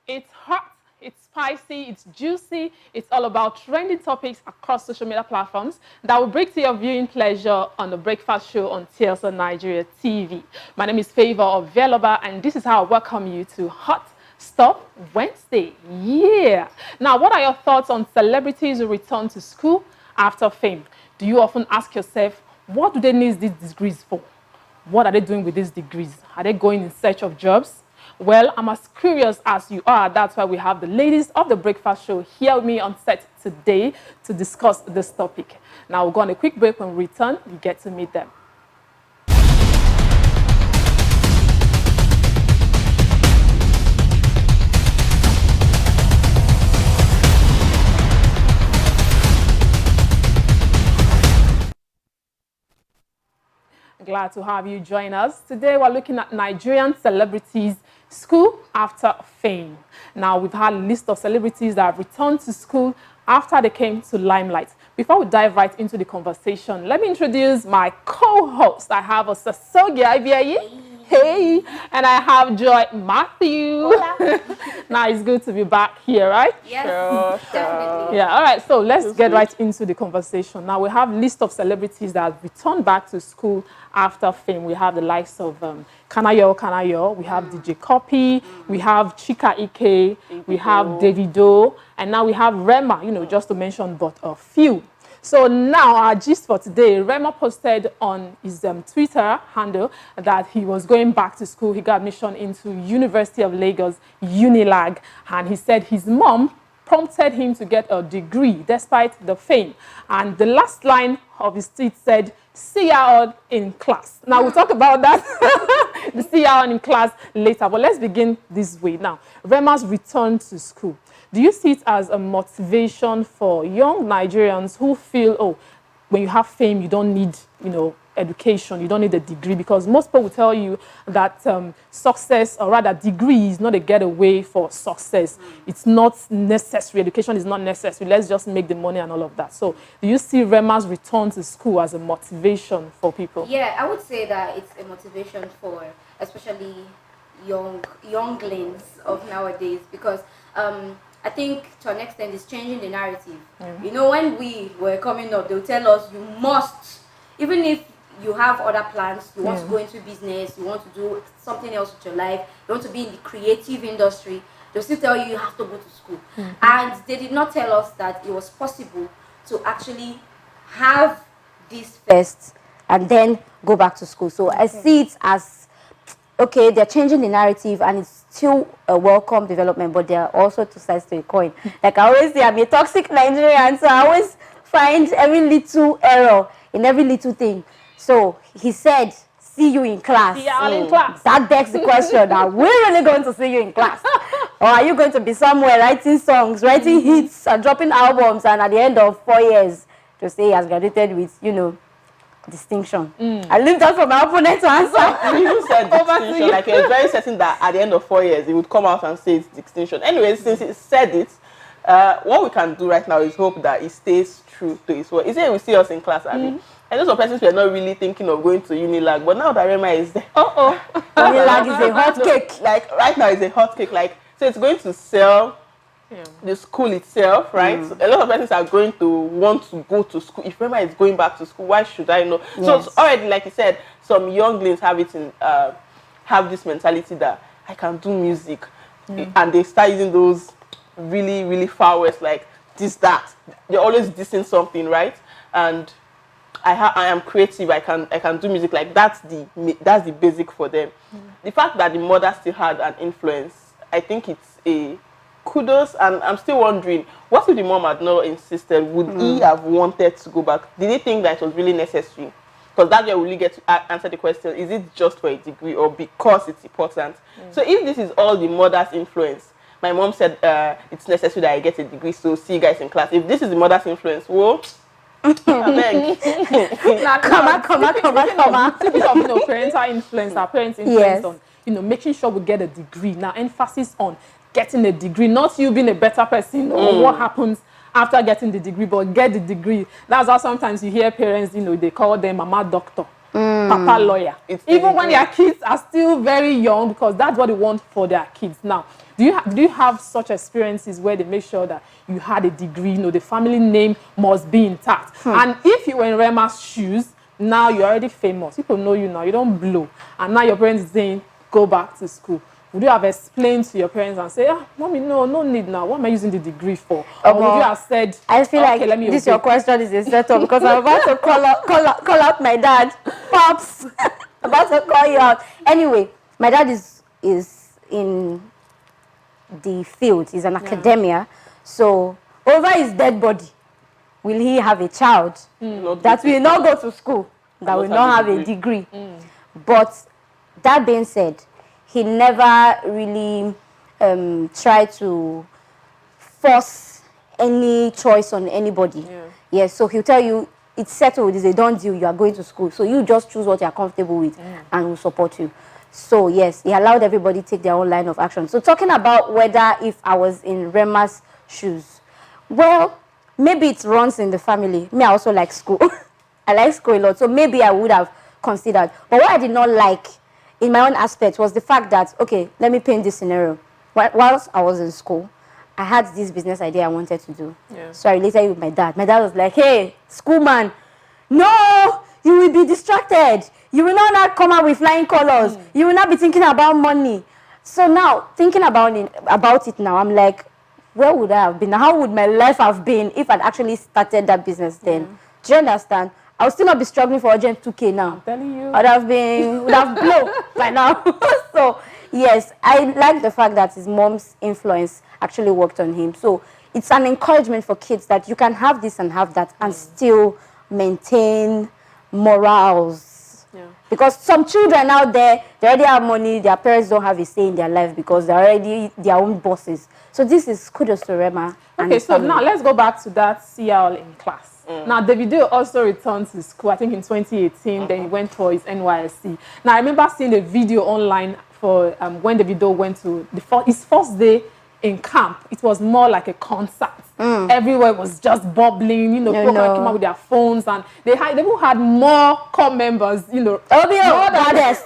It's hot, it's spicy, it's juicy. It's all about trending topics across social media platforms that will bring to your viewing pleasure on the breakfast show on TSL Nigeria TV. My name is Favor of Veloba, and this is how I welcome you to Hot Stuff Wednesday. Yeah. Now, what are your thoughts on celebrities who return to school after fame? Do you often ask yourself, what do they need these degrees for? What are they doing with these degrees? Are they going in search of jobs? Well, I'm as curious as you are. That's why we have the ladies of the breakfast show here with me on set today to discuss this topic. Now, we'll go on a quick break. When we return, you get to meet them. Glad to have you join us. Today we're looking at Nigerian celebrities' school after fame. Now we've had a list of celebrities that have returned to school after they came to limelight. Before we dive right into the conversation, let me introduce my co-host. I have Osasogia. Hey, and I have Joy Matthew. Now it's good to be back here, right? Yes, definitely. Yeah, all right, so let's get right into the conversation. Now we have a list of celebrities that have returned back to school after fame. We have the likes of Kanayo, we have DJ Copy, we have Chika Ike, we have Davido, and now we have Rema, just to mention but a few. So now our gist for today, Rema posted on his Twitter handle that he was going back to school. He got admission into University of Lagos, Unilag, and he said his mom prompted him to get a degree despite the fame. And the last line of his tweet said, "See you all in class." Now we'll talk about that, the see you all in class later. But let's begin this way now. Rema's return to school. Do you see it as a motivation for young Nigerians who feel, oh, when you have fame, you don't need, education, you don't need a degree? Because most people will tell you that success, or rather degree, is not a getaway for success. It's not necessary. Education is not necessary. Let's just make the money and all of that. So do you see Rema's return to school as a motivation for people? Yeah, I would say that it's a motivation for especially younglings of nowadays, because I think to an extent it's changing the narrative. When we were coming up, they'll tell us you must, even if you have other plans, you want to go into business, you want to do something else with your life, you want to be in the creative industry, they'll still tell you have to go to school. And they did not tell us that it was possible to actually have this first and then go back to school. So I see it as, okay, they're changing the narrative and it's still a welcome development, but there are also two sides to the coin. Like I always say, I'm a toxic Nigerian, so I always find every little error in every little thing. So he said, see you in class. See you all in class. That begs the question, are we really going to see you in class? Or are you going to be somewhere writing songs, writing hits, and dropping albums, and at the end of 4 years, to say he has graduated with, distinction? I leave that for my opponent to answer. You said distinction, like it's very certain that at the end of 4 years, he would come out and say it's distinction. Anyway, since he said it, what we can do right now is hope that he stays true to his word. He said we see us in class, Abby. I know some persons were not really thinking of going to Unilag, but now that Rema is there, Unilag is a hot cake. Like right now, it's a hot cake. Like so, it's going to sell the school itself, right? So a lot of persons are going to want to go to school. If Rema is going back to school, why should I know? Yes. So it's already, like you said, some younglings have it in have this mentality that I can do music, and they start using those really, really foul words like this, that. They're always dissing something, right? And I am creative. I can do music. Like that's the basic for them. The fact that the mother still had an influence, I think it's a kudos. And I'm still wondering, what if the mom had not insisted? Would he have wanted to go back? Did he think that it was really necessary? Because that's where we really get to answer the question: is it just for a degree or because it's important? So if this is all the mother's influence, my mom said it's necessary that I get a degree, so see you guys in class. If this is the mother's influence, well, I beg. Now, come on. Speaking of, parental influence, our parents' influence on, making sure we get a degree. Now, emphasis on getting a degree, not you being a better person or what happens after getting the degree, but get the degree. That's how sometimes you hear parents, they call them mama doctor. Papa lawyer. Even when their kids are still very young, because that's what they want for their kids. Now, do you have such experiences where they make sure that you had a degree, the family name must be intact? And if you were in Rema's shoes, now you're already famous. People know you now. You don't blow. And now your parents is saying, go back to school. Would you have explained to your parents and say, Mommy, no need now. What am I using the degree for? Or would you have said, I feel like this your question is a setup because I'm about to call out my dad. Pops, about to call you out. Anyway, my dad is in the field. He's an academia. So over his dead body, will he have a child that will not go to school, that will not have a degree? But that being said, he never really tried to force any choice on anybody. Yes, so he'll tell you, it's settled, it's a done deal, you are going to school. So you just choose what you're comfortable with and we'll support you. So yes, he allowed everybody to take their own line of action. So talking about whether if I was in Rema's shoes, well, maybe it runs in the family. Me, I also like school. I like school a lot. So maybe I would have considered. But what I did not like in my own aspect was the fact that, okay, let me paint this scenario. Whilst I was in school, I had this business idea I wanted to do. So I related it with my dad. My dad was like, hey, schoolman, no, you will be distracted. You will not come out with flying colors. You will not be thinking about money. So now, thinking about it now, I'm like, where would I have been? How would my life have been if I'd actually started that business then? Do you understand? I would still not be struggling for urgent 2K now. I'm telling you. Would have blown by now. So, yes, I like the fact that his mom's influence actually worked on him. So, it's an encouragement for kids that you can have this and have that and still maintain morals. Because some children out there, they already have money, their parents don't have a say in their life because they're already their own bosses. So this is kudos to Rema. Okay, so now let's go back to that CL in class. Now, Davido also returned to school, I think in 2018, then he went for his NYSC. Now, I remember seeing a video online for when Davido went to his first day in camp. It was more like a concert. Everywhere was just bubbling, people came out with their phones, and they even had more core members, more than this.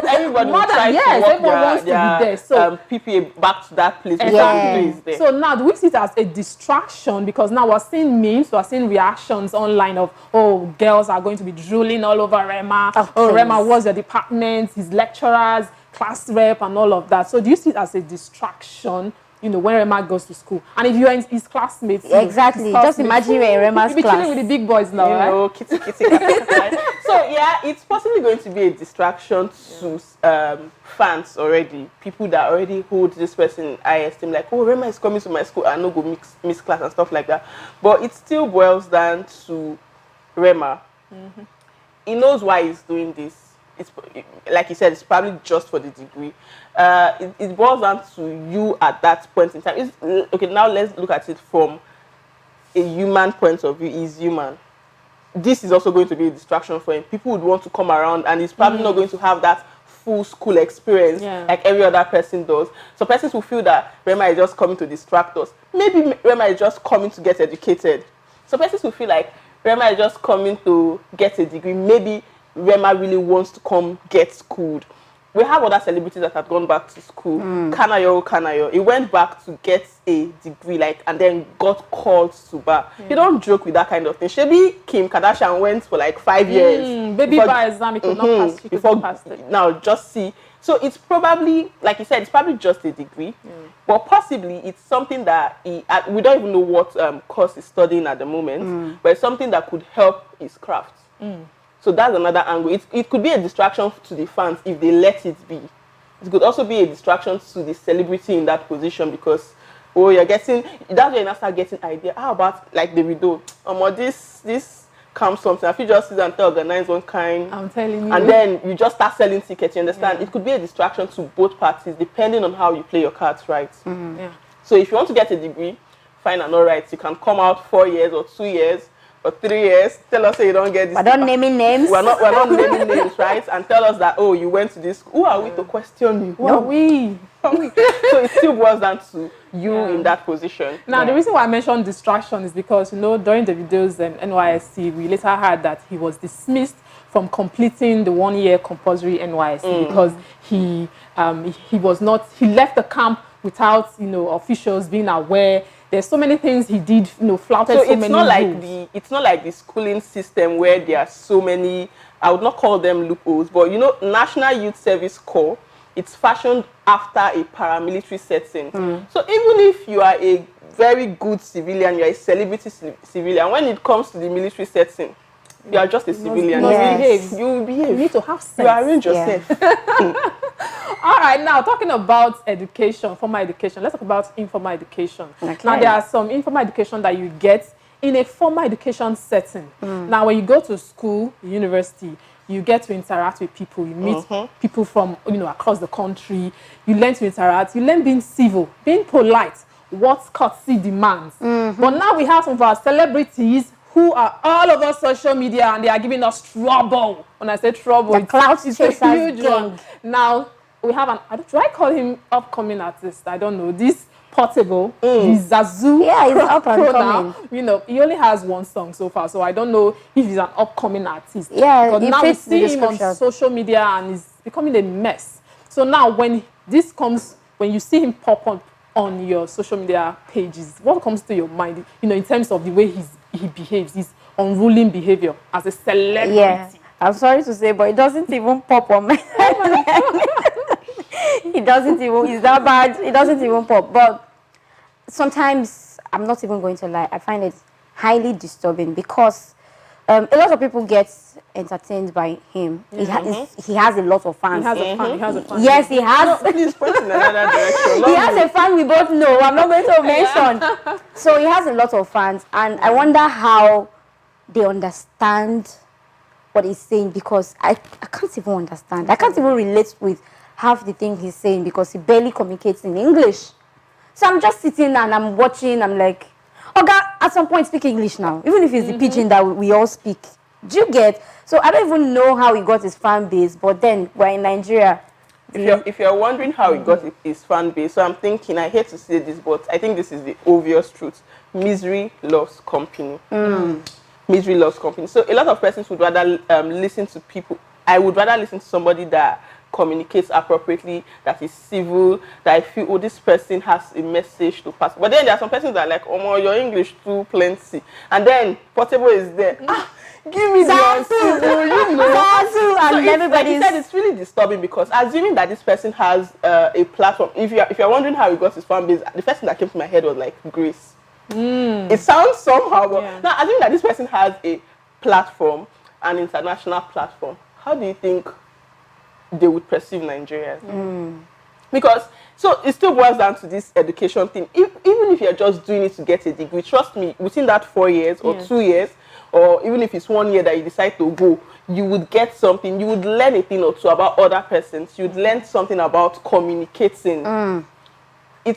Everybody more than, yes, everyone wants to be there. So PPA back to that place. Exactly. So now, do we see it as a distraction? Because now we're seeing memes, we're seeing reactions online of, oh, girls are going to be drooling all over Rema. Oh, Rema was the department, his lecturers, class rep, and all of that. So do you see it as a distraction? When Rema goes to school, and if you're in his classmates, exactly. Just imagine you're in Rema's class. You'll be chilling with the big boys now, right? Kitty. So yeah, it's possibly going to be a distraction to fans already, people that already hold this person in high esteem, like, oh, Rema is coming to my school, I no go miss class and stuff like that. But it still boils down to Rema. He knows why he's doing this. It's like you said, it's probably just for the degree. It boils down to you at that point in time. Okay, now let's look at it from a human point of view. He's human. This is also going to be a distraction for him. People would want to come around, and he's probably not going to have that full school experience like every other person does. So persons will feel that Rema is just coming to distract us. Maybe Rema is just coming to get educated. So persons will feel like Rema is just coming to get a degree. Maybe Rema really wants to come get schooled. We have other celebrities that have gone back to school. Kanayo, he went back to get a degree, and then got called to bar. You don't joke with that kind of thing. Maybe Kim Kardashian went for 5 years. Baby bar exam, he could not pass. She could pass it. Now, just see. So it's probably, like you said, it's probably just a degree. But possibly it's something that we don't even know what course he's studying at the moment, but it's something that could help his craft. So that's another angle. It could be a distraction to the fans if they let it be. It could also be a distraction to the celebrity in that position because, you're getting, that's where you now start getting idea. How about like Davido? This comes something. I feel just sit and organize one kind. I'm telling you. And then you just start selling tickets, you understand? It could be a distraction to both parties depending on how you play your cards right. So if you want to get a degree, fine and all right. You can come out 4 years or 2 years. For 3 years, tell us you don't get this. We're not naming names. We're not naming names, right? And tell us that, you went to this. Who are we to question you? Who are we? So it still boils down to you in that position. Now, the reason why I mentioned distraction is because, during the videos NYSC, we later heard that he was dismissed from completing the 1-year compulsory NYSC because he left the camp without, you know, officials being aware. There's so many things he did, you know, flouted so many rules. It's not like the schooling system where there are so many, I would not call them loopholes, but you know, National Youth Service Corps, it's fashioned after a paramilitary setting. So even if you are a very good civilian, you're a celebrity civilian, when it comes to the military setting, you are just a civilian. Yes. You will behave. You need to have sense. You arrange yourself. All right, now talking about education, formal education, let's talk about informal education. Okay. Now, there are some informal education that you get in a formal education setting. Now, when you go to school, university, you get to interact with people. You meet people from, you know, across the country. You learn to interact. You learn being civil, being polite, what courtesy demands. But now we have some of our celebrities who are all over social media and they are giving us trouble. When I say trouble, The clout it's a chasers huge one. Now, we have do I call him upcoming artist? I don't know. This Portable, this Zazu. Yeah, he's up and pro coming. now. You know, he only has one song so far, so I don't know if he's an upcoming artist. Yeah, but he now we fits the see him on description. social media and he's becoming a mess. So now when this comes, when you see him pop up on your social media pages, what comes to your mind, you know, in terms of the way he behaves, his unruling behavior as a celebrity? Yeah, I'm sorry to say, but it doesn't even pop on my It doesn't even, it's that bad, it doesn't even pop. But sometimes, I'm not even going to lie, I find it highly disturbing because a lot of people get entertained by him. He has a lot of fans. He has a fan. He has a fan. Yes, he has. No, please point in another direction. He has a fan we both know. I'm not going to mention. So he has a lot of fans, and I wonder how they understand what he's saying, because I can't even understand. I can't even relate with half the thing he's saying because he barely communicates in English. So I'm just sitting and I'm watching. I'm like, Oga, at some point speak English now, even if it's the pidgin that we all speak. Do you get? So I don't even know how he got his fan base, but then we're in Nigeria. If you're wondering how he got his fan base, so I'm thinking, I hate to say this, but I think this is the obvious truth. Misery loves company. Misery loves company. So a lot of persons would rather listen to people. I would rather listen to somebody that communicates appropriately, that is civil, that I feel, oh, this person has a message to pass. But then there are some persons that are like, oh, your English too plenty. And then Portable is there. Give me the uncivil, you know. And everybody's... Like you said, it's really disturbing because assuming that this person has a platform, if you're wondering how he got his fan base, the first thing that came to my head was like Grace. It sounds somehow, but now assuming that this person has a platform, an international platform, how do you think they would perceive Nigeria? Because so it still boils down to this education thing. Even if you're just doing it to get a degree, trust me, within that 4 years or 2 years, or even if it's 1 year that you decide to go, you would get something. You would learn a thing or two about other persons. You'd learn something about communicating. We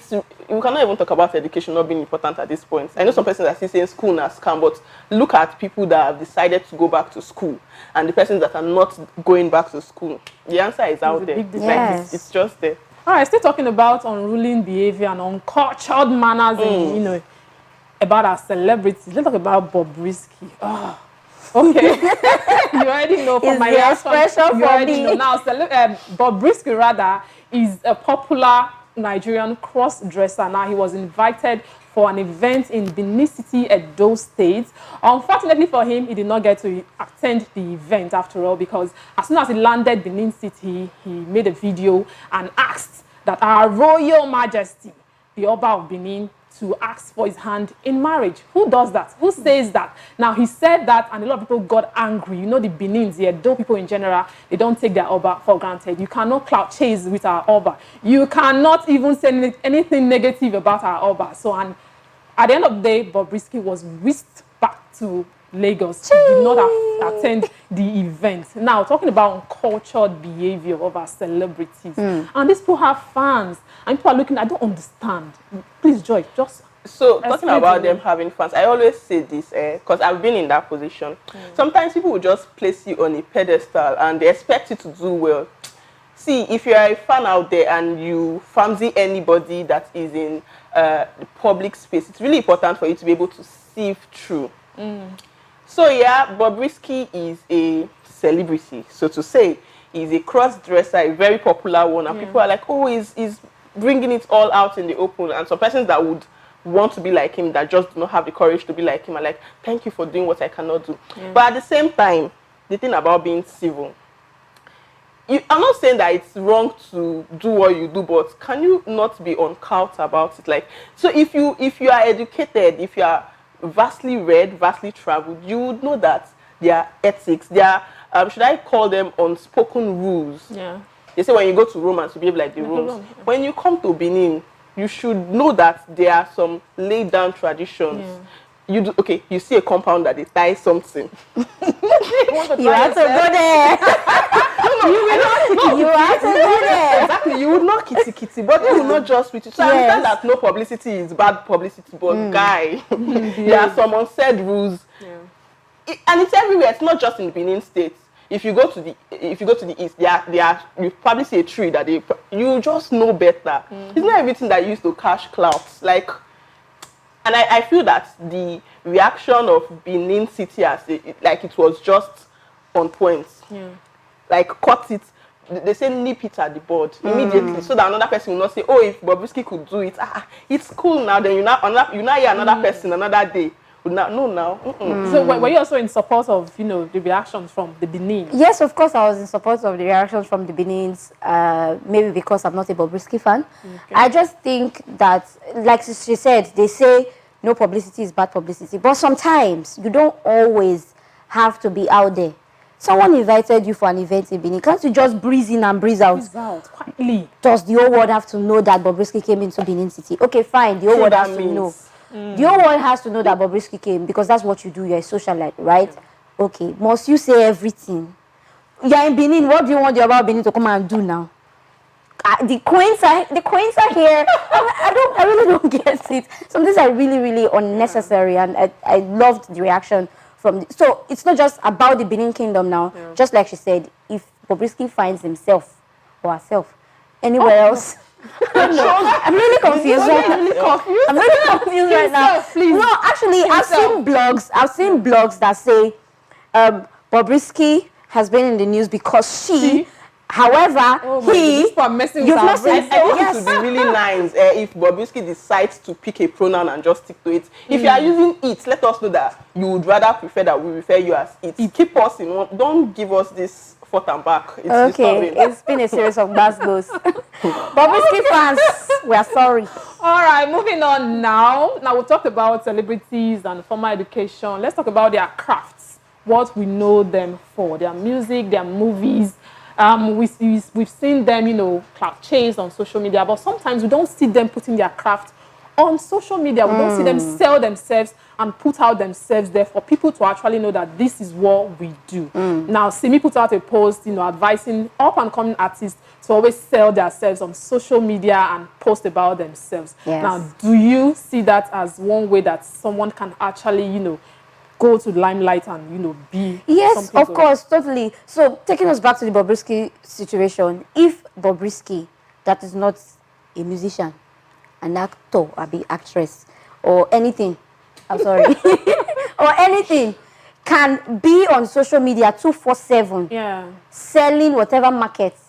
cannot even talk about education not being important at this point. I know some persons are still saying school na scam, but look at people that have decided to go back to school and the persons that are not going back to school. The answer is out there. It's just there. All right, still talking about unruling behavior and uncultured manners, in, you know, about our celebrities. Let's talk about Bobrisky. Okay. You already know from my expression. You already know. Now, Bobrisky rather is a popular Nigerian cross-dresser. Now, he was invited for an event in Benin City, Edo State. Unfortunately for him, he did not get to attend the event after all, because as soon as he landed Benin City, he made a video and asked that our Royal Majesty, the Oba of Benin, to ask for his hand in marriage. Who does that? Who says that? Now, he said that, and a lot of people got angry. You know, the Benins, the Edo people in general, they don't take their Oba for granted. You cannot clout chase with our Oba. You cannot even say anything negative about our Oba. So, and at the end of the day, Bobrisky was whisked back to Lagos. He did not attend the event. Now, talking about uncultured behavior of our celebrities. And these people have fans. And people are looking, I don't understand. Please, Joy, just... So, talking about them having fans, I always say this, because I've been in that position. Sometimes people will just place you on a pedestal and they expect you to do well. See, if you are a fan out there and you fancy anybody that is in the public space, it's really important for you to be able to sieve through. So yeah, Bobrisky is a celebrity, so to say. He's a cross-dresser, a very popular one, and people are like, oh, he's bringing it all out in the open. And some persons that would want to be like him, that just do not have the courage to be like him, are like, thank you for doing what I cannot do. But at the same time, the thing about being civil, I'm not saying that it's wrong to do what you do, but can you not be on cult about it? Like, so if you are educated, if you are vastly read, vastly traveled, you would know that there are ethics, there are, should I call them unspoken rules? Yeah. They say when you go to Rome to behave like the Romans. When you come to Benin, you should know that there are some laid down traditions. You see a compound that they tie something. you have to go there. You have to go there. Exactly. You would not kitty, but you will not just with it. So I understand that no publicity is bad publicity, but guy, there are some unsaid rules. And it's everywhere. It's not just in the Benin State. If you go to the east, you probably see a tree that you just know better. It's not everything that used to cash clouds. Like, and I feel that the reaction of Benin City as it was just on point. Like, cut it. They say nip it at the bud immediately, so that another person will not say, oh, if Bobrisky could do it, it's cool now. Then you now hear another person another day. No. So were you also in support of, the reactions from the Benin? Yes, of course, I was in support of the reactions from the Benins. Maybe because I'm not a Bobrisky fan. I just think that, like she said, they say no publicity is bad publicity. But sometimes you don't always have to be out there. Someone invited you for an event in Benin. Can't you just breeze in and breeze out? Breeze out, quietly. Does the whole world have to know that Bobrisky came into Benin City? Okay, fine. The whole world has to know. The whole world has to know that Bobrisky came because that's what you do. You're a socialite, right? Okay. Must you say everything? You're in Benin. What do you want the about Benin to come and do now? The queens are here. I really don't get it. Some things are really, really unnecessary, and I loved the reaction from. So it's not just about the Benin Kingdom now. Just like she said, if Bobrisky finds himself or herself anywhere else. I'm really confused. I'm really confused right now. No, actually, I've seen blogs that say Bobrisky has been in the news because she. However, I think it would be really nice if Bobrisky decides to pick a pronoun and just stick to it. If you are using it, let us know that you would rather prefer that we refer you as it. Keep us in one. Don't give us this forth and back. It's disturbing. It's been a series of basgos. Bobrisky fans, we are sorry. All right, moving on now. Now we talked about celebrities and formal education. Let's talk about their crafts. What we know them for. Their music, their movies. We've seen them, clout chase on social media, but sometimes we don't see them putting their craft on social media. We don't see them sell themselves and put out themselves there for people to actually know that this is what we do. Now, Simi put out a post, advising up-and-coming artists to always sell themselves on social media and post about themselves. Yes. Now, do you see that as one way that someone can actually, go to the limelight and, be... Yes, of course, totally. So, taking us back to the Bobrisky situation, if Bobrisky, that is not a musician, an actor, or be actress, or anything, I'm sorry, or anything, can be on social media 24/7, selling whatever markets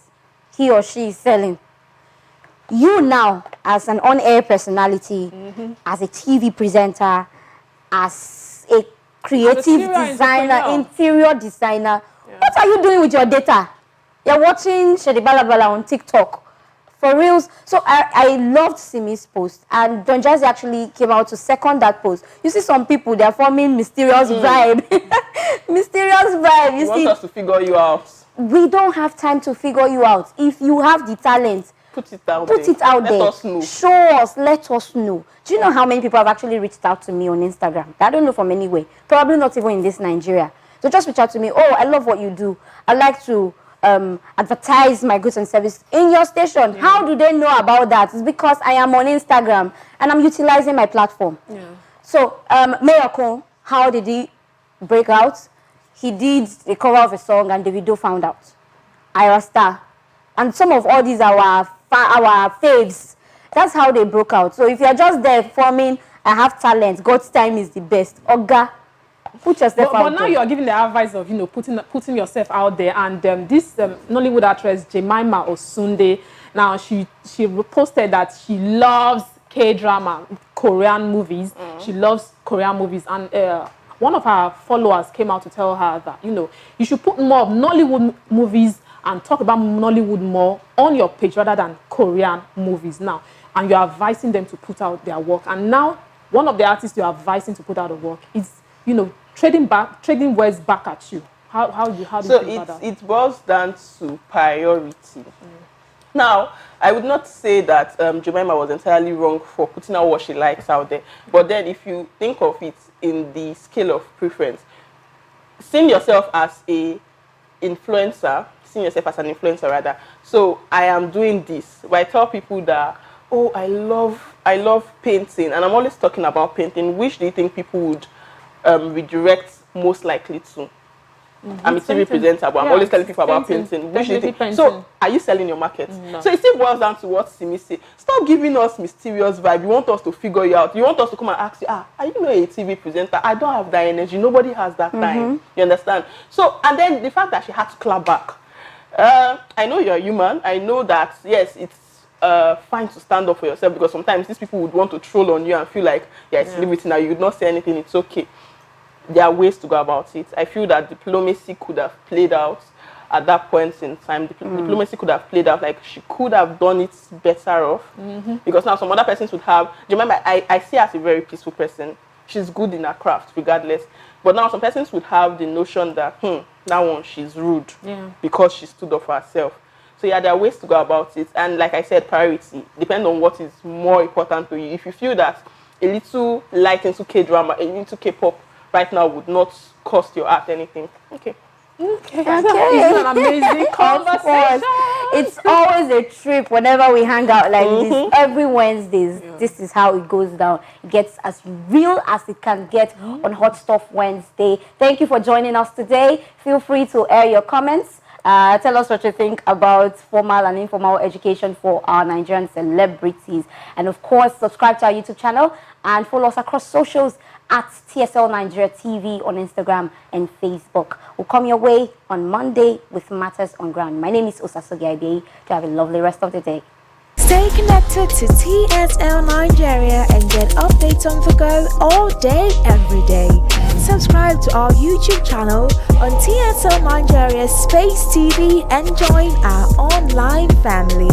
he or she is selling. You now, as an on-air personality, as a TV presenter, as a creative designer, interior designer. What are you doing with your data? You're watching Shedi Balabala on TikTok. For reals. So I loved Simi's post. And Don Jazzy actually came out to second that post. You see some people, they're forming mysterious vibe. Mysterious vibe. You see, want us to figure you out. We don't have time to figure you out. If you have the talent, put it out there. Let us know. Show us. Let us know. Do you know how many people have actually reached out to me on Instagram? I don't know from anywhere. Probably not even in this Nigeria. So just reach out to me. Oh, I love what you do. I like to advertise my goods and services in your station. How do they know about that? It's because I am on Instagram and I'm utilizing my platform. So, Mayako, how did he break out? He did the cover of a song and Davido found out. Ira Star. And some of all these are our faves. That's how they broke out. So if you're just there forming, I have talent, God's time is the best. Oga, Put yourself out But now there. you are giving the advice of, putting yourself out there. And this Nollywood actress, Jemima Osunde, now she posted that she loves K-drama, Korean movies. She loves Korean movies. And one of her followers came out to tell her that, you should put more of Nollywood movies and talk about Nollywood more on your page rather than Korean movies now. And you're advising them to put out their work. And now, one of the artists you're advising to put out the work is, trading words back at you. How do you feel about that? It boils down to priority. Now, I would not say that Jemima was entirely wrong for putting out what she likes out there. But then if you think of it in the scale of preference, seeing yourself as an influencer, so I am doing this. But I tell people that, oh, I love painting, and I'm always talking about painting. Which do you think people would redirect most likely to? I'm a TV presenter, but I'm always telling people about painting. Which do you think? So, are you selling your market? No. So it still boils down to what Simi say. Stop giving us mysterious vibe. You want us to figure you out. You want us to come and ask you, are you not a TV presenter? I don't have that energy. Nobody has that time. You understand? So, and then the fact that she had to clap back. I know you're human. I know that, yes, it's fine to stand up for yourself, because sometimes these people would want to troll on you and feel like, it's celebrity now. You would not say anything. It's okay. There are ways to go about it. I feel that diplomacy could have played out at that point in time. Diplomacy could have played out, like she could have done it better off. Because now some other persons would have, remember, I see her as a very peaceful person. She's good in her craft regardless. But now some persons would have the notion that, that one, she's rude because she stood up for herself. So yeah, there are ways to go about it. And like I said, priority, depend on what is more important to you. If you feel that a little light into K-drama, a little K-pop right now would not cost your art anything, okay. It's an amazing conversation. It's always a trip whenever we hang out like this. Every Wednesdays, this is how it goes down. It gets as real as it can get on Hot Stuff Wednesday. Thank you for joining us today. Feel free to air your comments. Tell us what you think about formal and informal education for our Nigerian celebrities. And of course, subscribe to our YouTube channel and follow us across socials at TSL Nigeria TV on Instagram and Facebook. We'll come your way on Monday with Matters on Ground. My name is Osasogi Ibei. Do have a lovely rest of the day. Stay connected to TSL Nigeria and get updates on the go all day, every day. Subscribe to our YouTube channel on TSL Nigeria Space TV and join our online family.